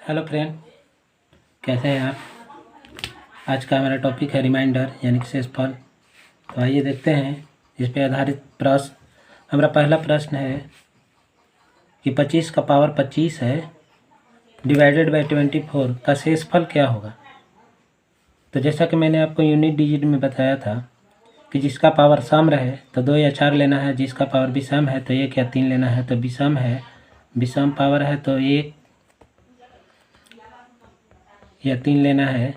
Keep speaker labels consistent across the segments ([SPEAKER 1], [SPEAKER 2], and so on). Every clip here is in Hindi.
[SPEAKER 1] हेलो फ्रेंड, कैसे हैं आप। आज का हमारा टॉपिक है रिमाइंडर यानी कि शेषफल। तो आइए देखते हैं इस पे आधारित प्रश्न। हमारा पहला प्रश्न है कि 25 का पावर 25 है डिवाइडेड बाय 24 का शेषफल क्या होगा। तो जैसा कि मैंने आपको यूनिट डिजिट में बताया था कि जिसका पावर सम रहे तो 2 या 4 लेना है, जिसका पावर विषम है तो 1 या 3 लेना है। तो विषम है, विषम पावर है तो 1 या 3 लेना है।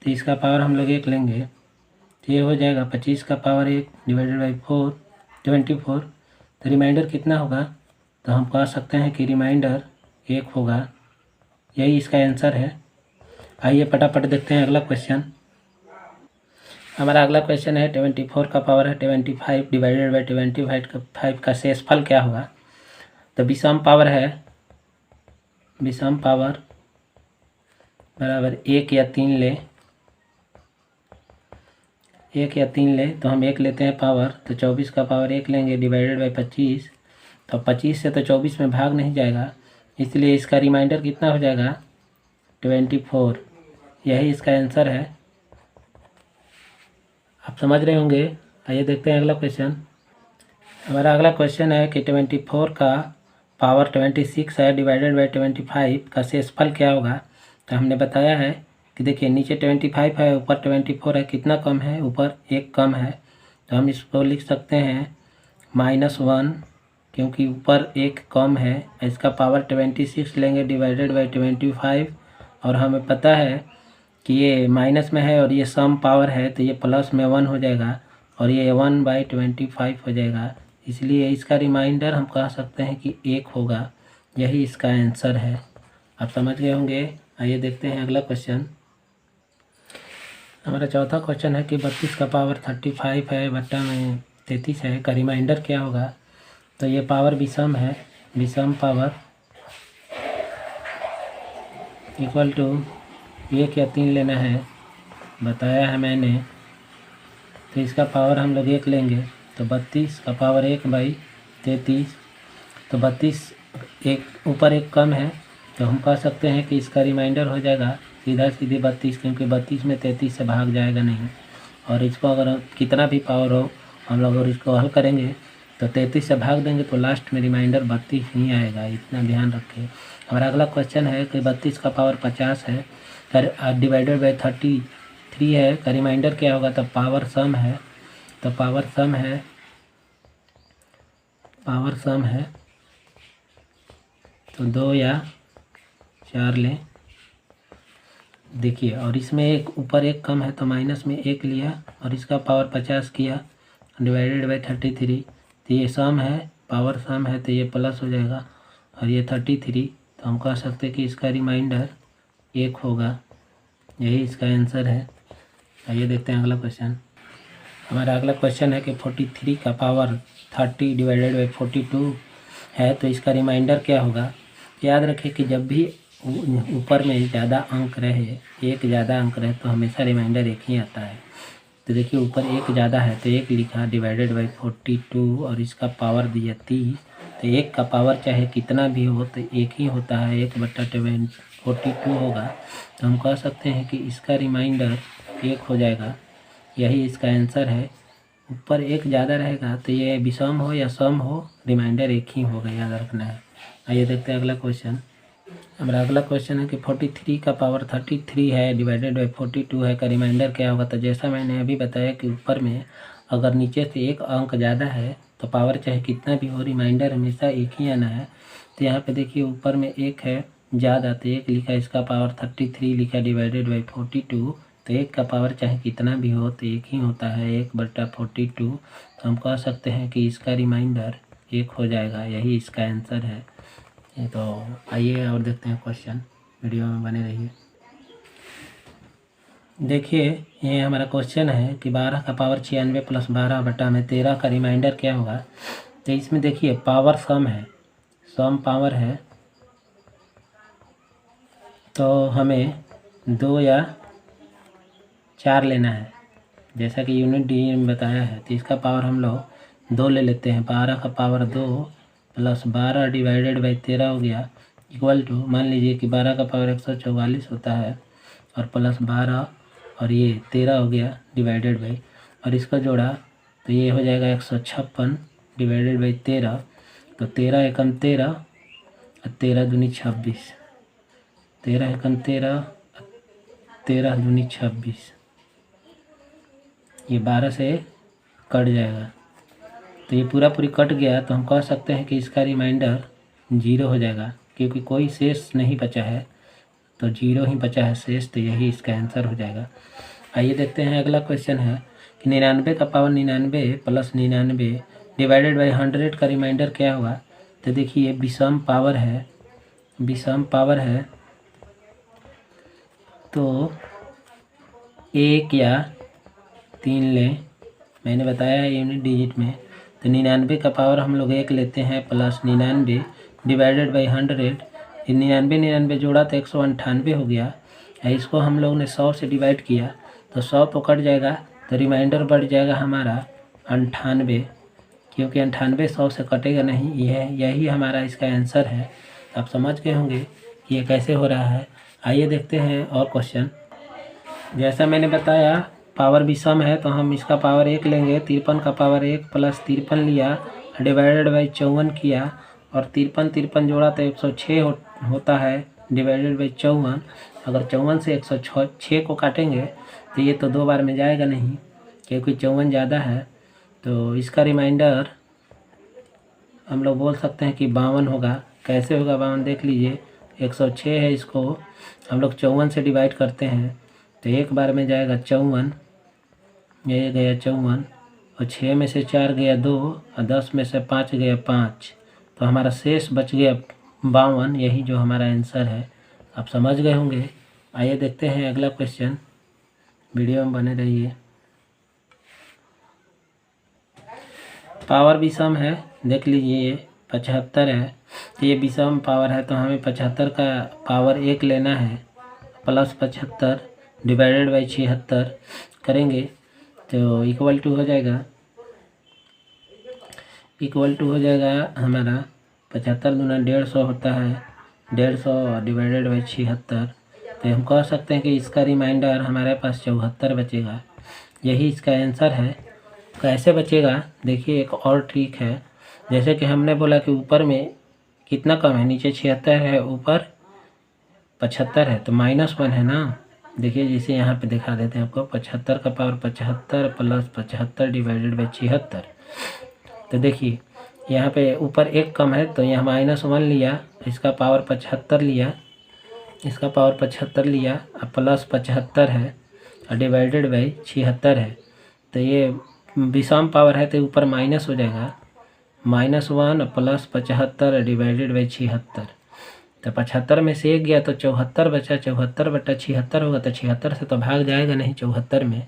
[SPEAKER 1] तो इसका पावर हम लोग 1 लेंगे तो ये हो जाएगा 25 का पावर 1 डिवाइडेड बाई 24। तो रिमाइंडर कितना होगा, तो हम कह सकते हैं कि रिमाइंडर 1 होगा। यही इसका आंसर है। आइए फटाफट देखते हैं अगला क्वेश्चन। हमारा अगला क्वेश्चन है 24 का पावर है 25 डिवाइडेड बाई 25 का शेषफल क्या होगा। तो विषम पावर है, विषम पावर बराबर 1 या 3 ले, 1 या 3 ले तो हम 1 लेते हैं पावर। तो 24 का पावर 1 लेंगे डिवाइडेड बाई 25। तो 25 से तो 24 में भाग नहीं जाएगा, इसलिए इसका रिमाइंडर कितना हो जाएगा 24। यही इसका आंसर है। आप समझ रहे होंगे। आइए देखते हैं अगला क्वेश्चन। हमारा अगला क्वेश्चन है कि 24 का पावर 26 है डिवाइडेड बाई 25 का शेषफल क्या होगा। तो हमने बताया है कि देखिए नीचे 25 है, ऊपर 24 है, कितना कम है, ऊपर 1 कम है। तो हम इसको लिख सकते हैं -1, क्योंकि ऊपर 1 कम है। इसका पावर 26 लेंगे डिवाइडेड बाई 25, और हमें पता है कि ये माइनस में है और ये सम पावर है तो ये प्लस में 1 हो जाएगा और ये 1/25 हो जाएगा। इसलिए इसका रिमाइंडर हम कह सकते हैं कि 1 होगा। यही इसका आंसर है। आप समझ गए होंगे। आइए देखते हैं अगला क्वेश्चन। हमारा चौथा क्वेश्चन है कि 32 का पावर 35 है बट्टा में 33 है का रिमाइंडर क्या होगा। तो ये पावर विषम है, विषम पावर इक्वल टू 1 या 3 लेना है, बताया है मैंने। तो इसका पावर हम लोग 1 लेंगे तो 32 का पावर 1/33। तो 32 एक ऊपर 1 कम है तो हम कह सकते हैं कि इसका रिमाइंडर हो जाएगा सीधा सीधे 32, क्योंकि 32 में 33 से भाग जाएगा नहीं। और इसको अगर कितना भी पावर हो हम लोग अगर इसको हल करेंगे तो 33 से भाग देंगे तो लास्ट में रिमाइंडर 32 ही आएगा। इतना ध्यान रखें। हमारा अगला क्वेश्चन है कि 32 का पावर 50 है डिवाइडेड बाई 33 है का रिमाइंडर क्या होगा। तो पावर सम है, तो पावर सम है, पावर सम है तो 2 या 4 लें। देखिए, और इसमें एक ऊपर 1 कम है तो माइनस में 1 लिया और इसका पावर 50 किया डिवाइडेड बाई 33। तो ये सम है, पावर सम है तो ये प्लस हो जाएगा और ये 33। तो हम कह सकते हैं कि इसका रिमाइंडर 1 होगा। यही इसका आंसर है। आइए देखते हैं अगला क्वेश्चन। हमारा अगला क्वेश्चन है कि 43 का पावर 30 डिवाइडेड बाई 42 है तो इसका रिमाइंडर क्या होगा। याद रखें कि जब भी ऊपर में ज़्यादा अंक रहे, एक ज़्यादा अंक रहे तो हमेशा रिमाइंडर 1 ही आता है। तो देखिए ऊपर 1 ज़्यादा है तो 1 लिखा डिवाइडेड बाई 42 और इसका पावर दिया 30। तो 1 का पावर चाहे कितना भी हो तो 1 ही होता है, 1/42 होगा। तो हम कह सकते हैं कि इसका रिमाइंडर 1 हो जाएगा। यही इसका आंसर है। ऊपर 1 ज़्यादा रहेगा तो ये विषम हो या सम हो रिमाइंडर 1 ही होगा, याद रखना है। आइए देखते हैं अगला क्वेश्चन। हमारा अगला क्वेश्चन है कि 43 का पावर 33 है डिवाइडेड बाई 42 है का रिमाइंडर क्या होगा। तो जैसा मैंने अभी बताया कि ऊपर में अगर नीचे से 1 अंक ज़्यादा है तो पावर चाहे कितना भी हो रिमाइंडर हमेशा 1 ही आना है। तो यहाँ पे देखिए ऊपर में 1 है ज़्यादा तो 1 लिखा, इसका पावर 33 लिखा डिवाइडेड बाई 42। तो 1 का पावर चाहे कितना भी हो तो 1 ही होता है, 1/42। तो हम कह सकते हैं कि इसका रिमाइंडर 1 हो जाएगा। यही इसका आंसर है। तो आइए और देखते हैं क्वेश्चन, वीडियो में बने रहिए। देखिए ये हमारा क्वेश्चन है कि 12 का पावर 96 प्लस 12 बटा में 13 का रिमाइंडर क्या होगा। तो इसमें देखिए पावर सम है, सम पावर है तो हमें 2 या 4 लेना है, जैसा कि यूनिट डी में बताया है। तो इसका पावर हम लोग 2 ले लेते हैं। 12 का पावर 2 प्लस 12 डिवाइडेड बाई 13 हो गया इक्वल टू, मान लीजिए कि 12 का पावर 144 होता है और प्लस 12 और ये 13 हो गया डिवाइडेड बाई, और इसका जोड़ा तो ये हो जाएगा 156 डिवाइडेड बाई 13, तो 13 एकम 13 और 13 दूनी 26, 13 एकम 13, 13 दूनी 26, ये 12 से कट जाएगा, तो ये पूरा पूरी कट गया, तो हम कह सकते हैं कि इसका रिमाइंडर 0 हो जाएगा, क्योंकि कोई शेष नहीं बचा है, तो 0 ही बचा है शेष, तो यही इसका आंसर हो जाएगा। आइए देखते हैं अगला क्वेश्चन है कि 99 का पावर 99 प्लस 99 डिवाइडेड बाई 100 का रिमाइंडर क्या हुआ। तो देखिए विषम पावर है, विषम पावर है, तो 1 या 3 लें, मैंने बताया है यूनिट डिजिट में, तो 99 का पावर हम लोग 1 लेते हैं प्लस 99 डिवाइडेड बाई 100, 99 जोड़ा तो 198 हो गया, इसको हम लोग ने 100 से डिवाइड किया तो 100 तो कट जाएगा, तो रिमाइंडर बढ़ जाएगा हमारा 98, क्योंकि 98 100 से कटेगा नहीं, यही हमारा इसका आंसर है। आप समझ गए होंगे कि ये कैसे हो रहा है। आइए देखते हैं और क्वेश्चन। जैसा मैंने बताया पावर विषम है, तो हम इसका पावर 1 लेंगे, 53 का पावर 1 प्लस 53 लिया डिवाइडेड बाई 54 किया, और 53 जोड़ा तो 106 होता है डिवाइडेड बाई 54, अगर 54 से 106 को काटेंगे तो ये तो 2 बार में जाएगा नहीं, क्योंकि 54 ज़्यादा है, तो इसका रिमाइंडर हम लोग बोल सकते हैं कि 52 होगा। कैसे होगा 52 देख लीजिए, 106 है, इसको हम लोग 54 से डिवाइड करते हैं तो 1 बार में जाएगा 54, ये गया 54, और 6 में से 4 गया 2, और 10 में से 5 गया 5, तो हमारा शेष बच गया 52, यही जो हमारा आंसर है। आप समझ गए होंगे। आइए देखते हैं अगला क्वेश्चन, वीडियो में बने रहिए। पावर विषम है, देख लीजिए ये 75 है, तो ये विषम पावर है, तो हमें 75 का पावर 1 लेना है प्लस 75 डिवाइडेड बाई 76 करेंगे तो इक्वल टू हो जाएगा, हमारा 75 दूना 150 होता है, 150 डिवाइडेड बाई 76, तो हम कह सकते हैं कि इसका रिमाइंडर हमारे पास 74 बचेगा, यही इसका आंसर है। कैसे बचेगा देखिए, एक और ट्रिक है, जैसे कि हमने बोला कि ऊपर में कितना कम है, नीचे 76 है, ऊपर 75 है, तो -1 है ना। देखिए जैसे यहाँ पे दिखा देते हैं आपको, 75 का पावर 75 प्लस 75 डिवाइडेड बाई 76, तो देखिए यहाँ पे ऊपर 1 कम है, तो यहाँ -1 लिया, इसका पावर 75 लिया, इसका पावर 75 लिया, और प्लस 75 है और डिवाइडेड बाई 76 है, तो ये विषम पावर है, तो ऊपर माइनस हो जाएगा, -1 प्लस 75 डिवाइडेड बाई 76, तो 75 में से 1 गया तो 74 बचा, 74/76 होगा, तो 76 से तो भाग जाएगा नहीं, 74 में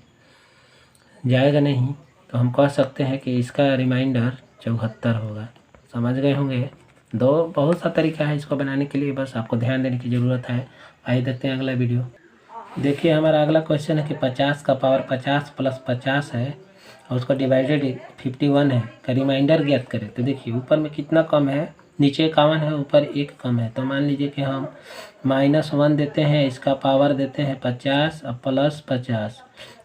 [SPEAKER 1] जाएगा नहीं, तो हम कह सकते हैं कि इसका रिमाइंडर 74 होगा। समझ गए होंगे। बहुत सा तरीका है इसको बनाने के लिए, बस आपको ध्यान देने की ज़रूरत है। आइए देखते हैं अगला वीडियो। देखिए हमारा अगला क्वेश्चन है कि 50 का पावर 50 प्लस 50 है और उसका डिवाइडेड 51 है, का रिमाइंडर ज्ञात करें। तो देखिए ऊपर में कितना कम है, नीचे 51 है, ऊपर 1 कम है, तो मान लीजिए कि हम -1 देते हैं, इसका पावर देते हैं 50 और प्लस 50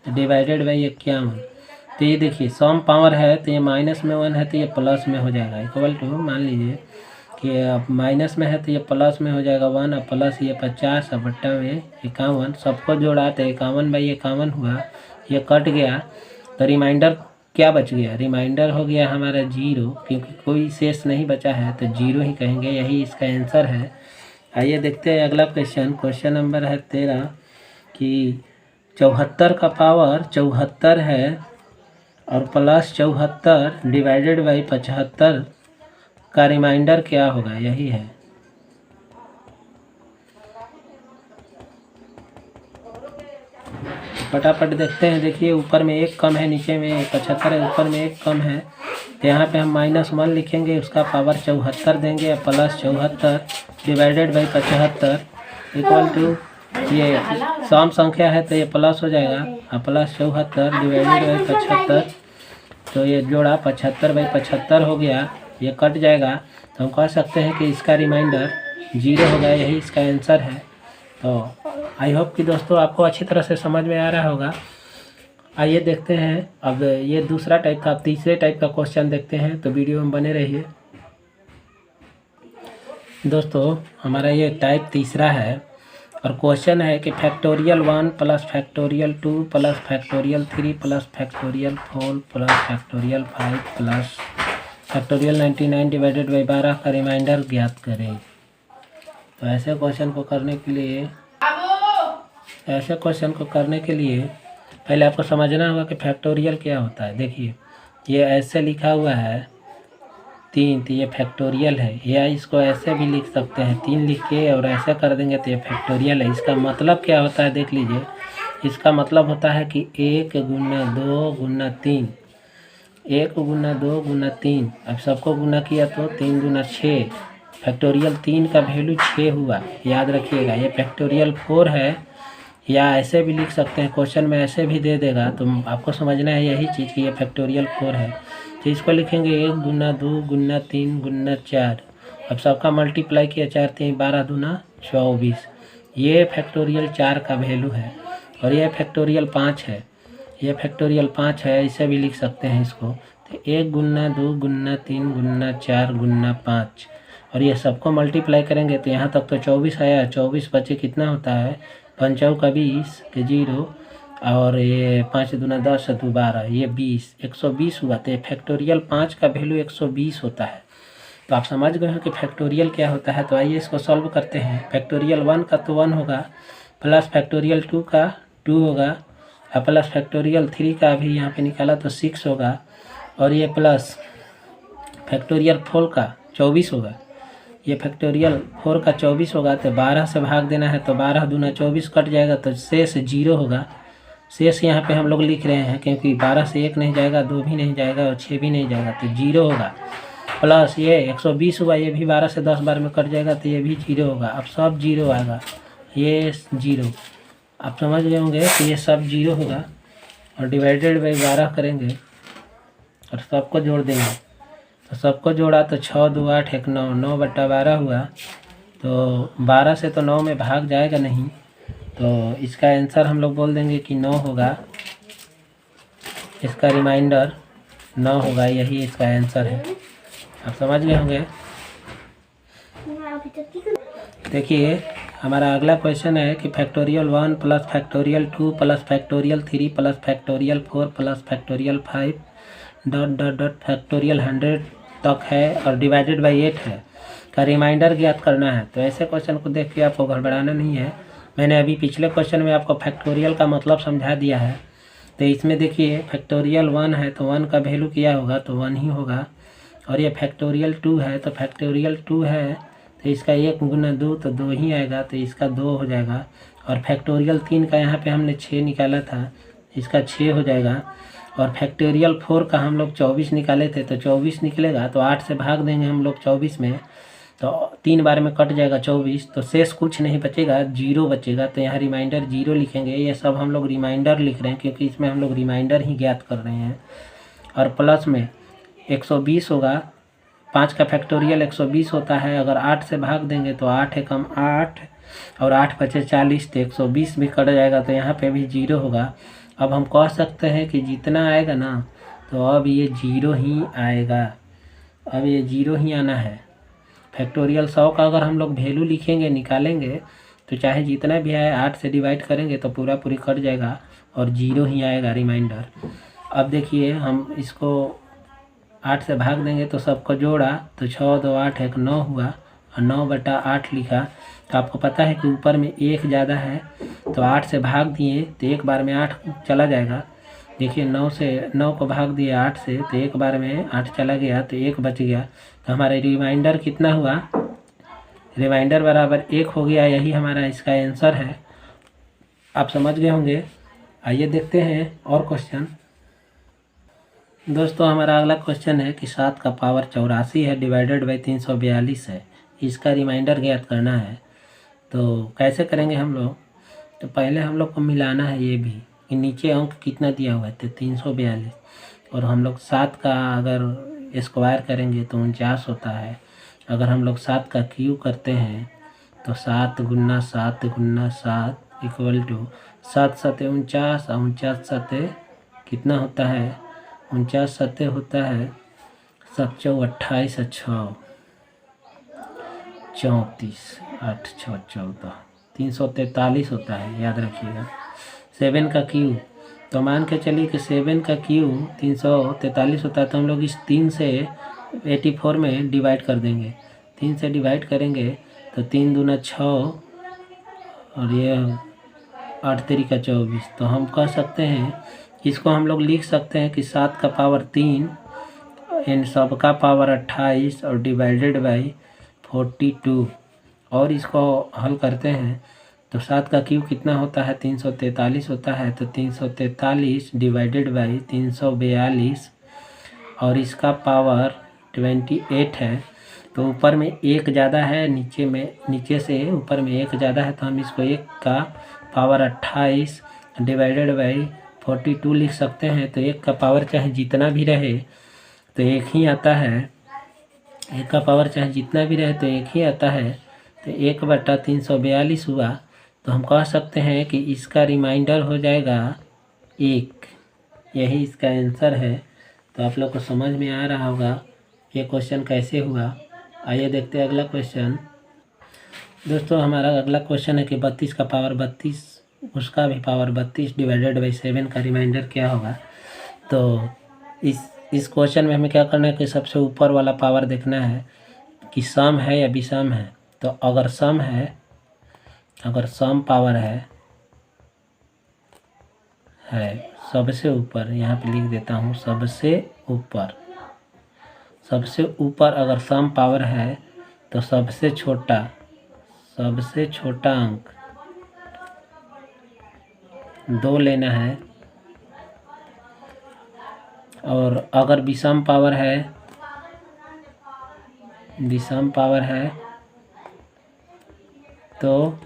[SPEAKER 1] डिवाइडेड बाई 51, तो ये देखिए सम पावर है, तो ये माइनस में 1 है, तो ये प्लस में हो जाएगा, इक्वल टू मान लीजिए कि अब माइनस में है तो ये प्लस में हो जाएगा 1, और प्लस ये 50 और बट्टा में 51, सबको जोड़ा तो 51/51 हुआ, ये कट गया, तो रिमाइंडर क्या बच गया, रिमाइंडर हो गया हमारा 0, क्योंकि कोई शेष नहीं बचा है, तो 0 ही कहेंगे, यही इसका आंसर है। आइए देखते हैं अगला क्वेश्चन नंबर है 13 कि 74 का पावर 74 है और प्लस 74 डिवाइडेड बाई 75 का रिमाइंडर क्या होगा, यही है। फटाफट देखते हैं। देखिए ऊपर में 1 कम है, नीचे में 75 है, ऊपर में 1 कम है, तो यहाँ पे हम -1 लिखेंगे, उसका पावर 74 देंगे और plus 74 divided by 75 equal to, ये सम संख्या है तो ये प्लस हो जाएगा, और प्लस 74 डिवाइडेड बाई 75, तो ये जोड़ा 75/75 हो गया, ये कट जाएगा तो हम कह सकते हैं कि इसका रिमाइंडर 0 होगा। यही इसका आंसर है। तो आई होप कि दोस्तों आपको अच्छी तरह से समझ में आ रहा होगा। आइए देखते हैं अब ये दूसरा टाइप का, अब तीसरे टाइप का क्वेश्चन देखते हैं, तो वीडियो में बने रहिए। दोस्तों हमारा ये टाइप तीसरा है और क्वेश्चन है कि factorial 1 plus factorial 2 plus factorial 3 plus factorial 4 plus factorial 5 plus factorial 99 divided by 12 का रिमाइंडर ज्ञात करें। तो ऐसे क्वेश्चन को करने के लिए पहले आपको समझना होगा कि फैक्टोरियल क्या होता है। देखिए ये ऐसे लिखा हुआ है 3, तो ये फैक्टोरियल है, या इसको ऐसे भी लिख सकते हैं 3 लिख के और ऐसे कर देंगे तो ये फैक्टोरियल है। इसका मतलब क्या होता है देख लीजिए। इसका मतलब होता है कि 1 गुना 2 गुना 3, 1 गुना 2 गुना 3, अब सबको गुना किया तो 3 गुना 6, फैक्टोरियल 3 का वैल्यू 6 हुआ, याद रखिएगा। ये फैक्टोरियल 4 है, या ऐसे भी लिख सकते हैं, क्वेश्चन में ऐसे भी दे देगा, तो आपको समझना है यही चीज़ कि ये फैक्टोरियल 4 है। तो इसको लिखेंगे 1 गुना 2 गुना 3 गुना 4, अब सबका मल्टीप्लाई किया 4 3 12 दूना 24, ये फैक्टोरियल 4 का वैल्यू है। और ये फैक्टोरियल 5 है, ये फैक्टोरियल 5 है, ऐसे भी लिख सकते हैं इसको। तो 1 गुना 2 गुना 3 गुना 4 गुना 5, और ये सबको मल्टीप्लाई करेंगे तो यहाँ तक तो 24 आया, 24 बचे कितना होता है 5 का 20 के 0, और ये 5 दूना 10 2 12, ये 20, 120 हुआ। तो ये फैक्टोरियल 5 का वैल्यू 120 होता है। तो आप समझ गए हो कि फैक्टोरियल क्या होता है। तो आइए इसको सॉल्व करते हैं। फैक्टोरियल 1 का तो 1 होगा, प्लस फैक्टोरियल 2 का 2 होगा, और प्लस फैक्टोरियल 3 का भी यहाँ पे निकाला तो 6 होगा, और ये प्लस फैक्टोरियल 4 का 24 होगा। ये फैक्टोरियल 4 का 24 होगा, तो 12 से भाग देना है, तो 12 दूना 24 कट जाएगा, तो शेष 0 होगा। शेष यहाँ पे हम लोग लिख रहे हैं क्योंकि 12 से 1 नहीं जाएगा, 2 भी नहीं जाएगा और 6 भी नहीं जाएगा, तो 0 होगा। प्लस ये 120 हुआ, ये भी 12 से 10 बार में कट जाएगा, तो ये भी 0 होगा। अब सब 0 आएगा, ये 0, आप समझ गए होंगे कि ये सब 0 होगा। और डिवाइडेड बाई 12 करेंगे और सबको जोड़ देंगे, तो सबको जोड़ा तो 6 2 8 1 9, 9 बटा 12 हुआ। तो 12 से तो 9 में भाग जाएगा नहीं, तो इसका आंसर हम लोग बोल देंगे कि 9 होगा। इसका रिमाइंडर 9 होगा, यही इसका आंसर है। आप समझ गए होंगे। देखिए हमारा अगला क्वेश्चन है कि factorial 1 plus factorial 2 plus factorial 3 plus factorial 4 plus factorial 5 dot dot dot factorial 100 तक है और डिवाइडेड बाई 8 है का रिमाइंडर ज्ञात करना है। तो ऐसे क्वेश्चन को देख के आपको गड़बड़ाना नहीं है। मैंने अभी पिछले क्वेश्चन में आपको फैक्टोरियल का मतलब समझा दिया है। तो इसमें देखिए फैक्टोरियल 1 है तो 1 का वैल्यू क्या होगा, तो 1 ही होगा। और ये फैक्टोरियल 2 है तो फैक्टोरियल 2 है तो इसका 1 गुना 2 तो 2 ही आएगा, तो इसका 2 हो जाएगा। और फैक्टोरियल 3 का यहाँ पे हमने 6 निकाला था, इसका 6 हो जाएगा। और फैक्टोरियल 4 का हम लोग 24 निकाले थे तो 24 निकलेगा, तो 8 से भाग देंगे हम लोग 24 में, तो 3 बार में कट जाएगा 24, तो शेष कुछ नहीं बचेगा, 0 बचेगा। तो यहाँ रिमाइंडर 0 लिखेंगे। ये सब हम लोग रिमाइंडर लिख रहे हैं क्योंकि इसमें हम लोग रिमाइंडर ही ज्ञात कर रहे हैं। और प्लस में 120 होगा, 5 का फैक्टोरियल 120 होता है। अगर 8 से भाग देंगे तो 8 है कम 8 और 8 बचे 40, तो 120 भी कट जाएगा, तो यहाँ पे भी 0 होगा। अब हम कह सकते हैं कि जितना आएगा ना, तो अब ये 0 ही आएगा, अब ये 0 ही आना है। फैक्टोरियल 100 का अगर हम लोग वैल्यू लिखेंगे निकालेंगे तो चाहे जितना भी आए 8 से डिवाइड करेंगे तो पूरा पूरी कट जाएगा और 0 ही आएगा रिमाइंडर। अब देखिए हम इसको 8 से भाग देंगे तो सबको जोड़ा तो 6 2 8 1 9 हुआ और 9 बटा 8 लिखा। तो आपको पता है कि ऊपर में 1 ज़्यादा है, तो 8 से भाग दिए तो एक बार में 8 चला जाएगा। देखिए 9 को भाग दिए 8 से, तो एक बार में 8 चला गया, तो 1 बच गया। तो हमारा रिमाइंडर कितना हुआ, रिमाइंडर बराबर 1 हो गया। यही हमारा इसका आंसर है। आप समझ गए होंगे। आइए देखते हैं और क्वेश्चन। दोस्तों हमारा अगला क्वेश्चन है कि 7 का पावर 84 है डिवाइडेड बाई 342 है, इसका रिमाइंडर ज्ञात करना है। तो कैसे करेंगे हम लोग, तो पहले हम लोग को मिलाना है ये भी कि नीचे अंक कितना दिया हुआ है, तो 342, और हम लोग 7 का अगर स्क्वायर करेंगे तो 49 होता है। अगर हम लोग 7 का क्यू करते हैं तो 7 गुना 7 गुना 7 इक्वल टू 7 सते 49 और 49 सते कितना होता है, 49 सते होता है 7 चौ 28 और 6 34 8 6 14 343 होता है, याद रखिएगा। 7 का क्यू तो मान के चलिए कि 7 का क्यू 343 होता है, तो हम लोग इस 3 से 84 में डिवाइड कर देंगे। 3 से डिवाइड करेंगे तो 3 दूना 6 और ये 8 3 का 24। तो हम कह सकते हैं, इसको हम लोग लिख सकते हैं कि 7 का पावर 3 इन सब का पावर 28 और डिवाइडेड बाई 42। और इसको हल करते हैं तो 7 का क्यूब कितना होता है, 343 होता है। तो 343 डिवाइडेड बाई 342 और इसका पावर 28 है। तो ऊपर में एक ज़्यादा है, नीचे से ऊपर में एक ज़्यादा है, तो हम इसको 1 का पावर 28 डिवाइडेड बाई 42 लिख सकते हैं। तो 1 का पावर चाहे जितना भी रहे तो एक ही आता है, 1 का पावर चाहे जितना भी रहे तो एक ही आता है। तो 1/342 हुआ। तो हम कह सकते हैं कि इसका रिमाइंडर हो जाएगा 1। यही इसका आंसर है। तो आप लोग को समझ में आ रहा होगा ये क्वेश्चन कैसे हुआ। आइए देखते हैं अगला क्वेश्चन। दोस्तों हमारा अगला क्वेश्चन है कि 32 का पावर 32 उसका भी पावर 32 डिवाइडेड बाई 7 का रिमाइंडर क्या होगा। तो इस क्वेश्चन में हमें क्या करना है कि सबसे ऊपर वाला पावर देखना है कि सम है या विषम है। तो अगर सम है, अगर सम पावर है सबसे ऊपर, यहाँ पे लिख देता हूँ सबसे ऊपर अगर सम पावर है तो सबसे छोटा अंक 2 लेना है। और अगर विषम पावर है तो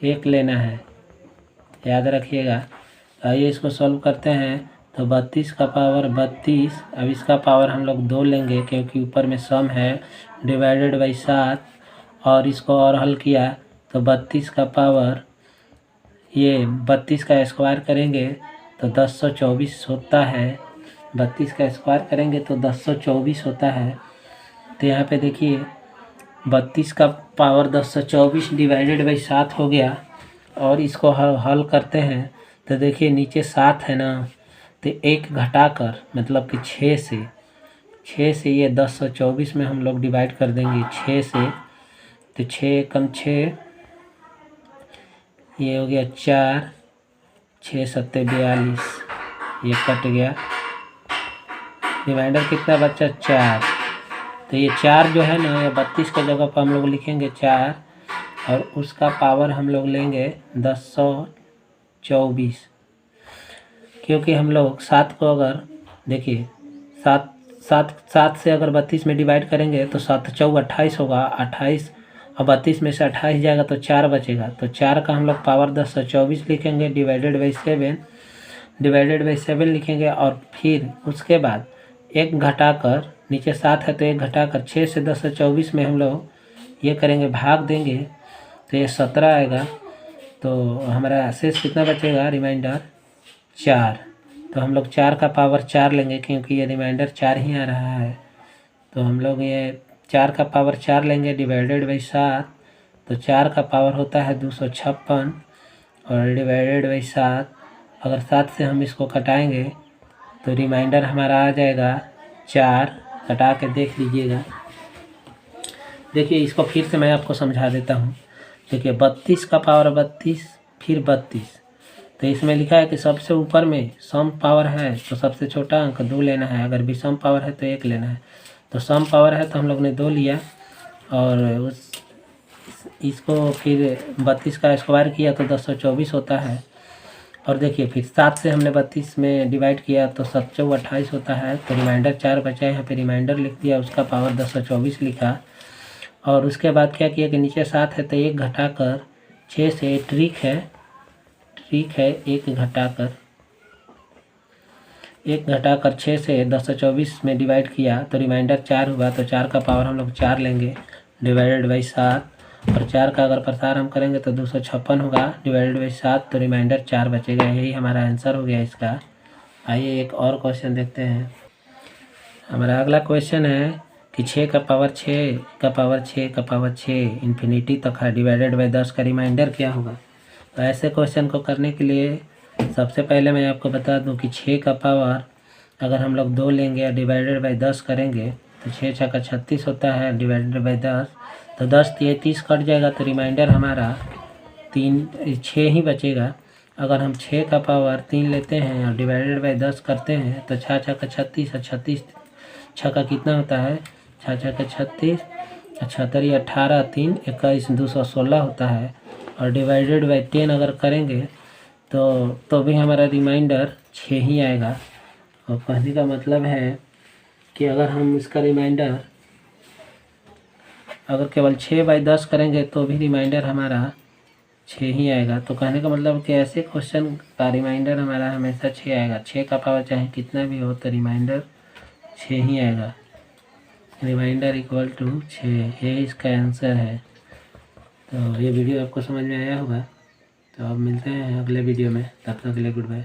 [SPEAKER 1] 1 लेना है, याद रखिएगा। आइए इसको सॉल्व करते हैं। तो 32 का पावर 32, अब इसका पावर हम लोग 2 लेंगे क्योंकि ऊपर में सम है, डिवाइडेड बाई 7। और इसको और हल किया तो 32 का पावर, ये 32 का स्क्वायर करेंगे तो 1024 होता है। 32 का स्क्वायर करेंगे तो 1024 होता है। तो यहाँ पे देखिए 32 का पावर 1024 डिवाइडेड बाई 7 हो गया। और इसको हल करते हैं तो देखिए नीचे 7 है ना, तो 1 घटाकर मतलब कि 6 से ये 1024 में हम लोग डिवाइड कर देंगे 6 से। तो 6 कम 6, ये हो गया 4, 6 सत्ते 42, ये कट गया। रिमाइंडर कितना बचा, 4। तो ये 4 जो है ना, ये 32 के जगह पर हम लोग लिखेंगे 4 और उसका पावर हम लोग लेंगे 1024। क्योंकि हम लोग 7 को अगर देखिए 7 से अगर 32 में डिवाइड करेंगे तो 7 चौ 28 होगा। 28 और 32 में से 28 जाएगा तो 4 बचेगा। तो 4 का हम लोग पावर 1024 लिखेंगे डिवाइडेड बाई 7 लिखेंगे। और फिर उसके बाद 1 घटाकर, नीचे 7 है तो 1 घटाकर 6 से 1024 में हम लोग ये करेंगे, भाग देंगे तो ये 17 आएगा। तो हमारा शेष कितना बचेगा, रिमाइंडर 4। तो हम लोग 4 का पावर 4 लेंगे क्योंकि ये रिमाइंडर 4 ही आ रहा है। तो हम लोग ये 4 का पावर 4 लेंगे डिवाइडेड बाई 7। तो 4 का पावर होता है 256 और डिवाइडेड बाई 7। अगर 7 से हम इसको कटाएंगे तो रिमाइंडर हमारा आ जाएगा 4। कटा के देख लीजिएगा। देखिए इसको फिर से मैं आपको समझा देता हूँ। देखिए 32 का पावर 32 फिर 32। तो इसमें लिखा है कि सबसे ऊपर में सम पावर है तो सबसे छोटा अंक 2 लेना है। अगर विषम पावर है तो 1 लेना है। तो सम पावर है तो हम लोग ने 2 लिया और इसको फिर 32 का स्क्वायर किया तो 1024 होता है। और देखिए फिर 7 से हमने 32 में डिवाइड किया तो 7 चौ 28 होता है। तो रिमाइंडर 4 बचा, यहाँ पे रिमाइंडर लिख दिया, उसका पावर 1024 लिखा। और उसके बाद क्या किया कि नीचे 7 है तो 1 घटाकर 6 से, ट्रिक है 1 घटाकर 1 घटाकर 6 से 1024 में डिवाइड किया तो रिमाइंडर 4 हुआ, तो 4 का पावर हम लोग 4 लेंगे डिवाइडेड बाई 7, और 4 का अगर प्रसार हम करेंगे तो 256 होगा डिवाइडेड बाई 7, तो रिमाइंडर 4 बचेगा। यही हमारा आंसर हो गया इसका। आइए एक और क्वेश्चन देखते हैं। हमारा अगला क्वेश्चन है कि 6 का पावर 6 का पावर 6 का पावर 6 इन्फिनिटी तक है डिवाइडेड बाई 10 का रिमाइंडर क्या होगा। तो ऐसे क्वेश्चन को करने के लिए सबसे पहले मैं आपको बता दूं कि 6 का पावर अगर हम लोग 2 लेंगे या डिवाइडेड बाई 10 करेंगे तो 6 छक्का 36 होता है डिवाइडेड बाई 10, तो 10 30 कट जाएगा, तो रिमाइंडर हमारा 6 ही बचेगा। अगर हम 6 का पावर 3 लेते हैं और डिवाइडेड बाई 10 करते हैं तो 6 छक्का 36 और 36 छक्का कितना होता है, 6 छक्का 36 76 18 3 21 216 होता है, और डिवाइडेड बाई 10 अगर करेंगे तो भी हमारा रिमाइंडर 6 ही आएगा। और कहने का मतलब है कि अगर हम इसका रिमाइंडर अगर केवल 6/10 करेंगे तो भी रिमाइंडर हमारा 6 ही आएगा। तो कहने का मतलब कि ऐसे क्वेश्चन का रिमाइंडर हमारा हमेशा 6 आएगा। 6 का पावर चाहे कितना भी हो तो रिमाइंडर 6 ही आएगा। रिमाइंडर इक्वल टू 6, ये इसका आंसर है। तो ये वीडियो आपको समझ में आया होगा। तो अब मिलते हैं अगले वीडियो में, तब तक के लिए गुड बाय।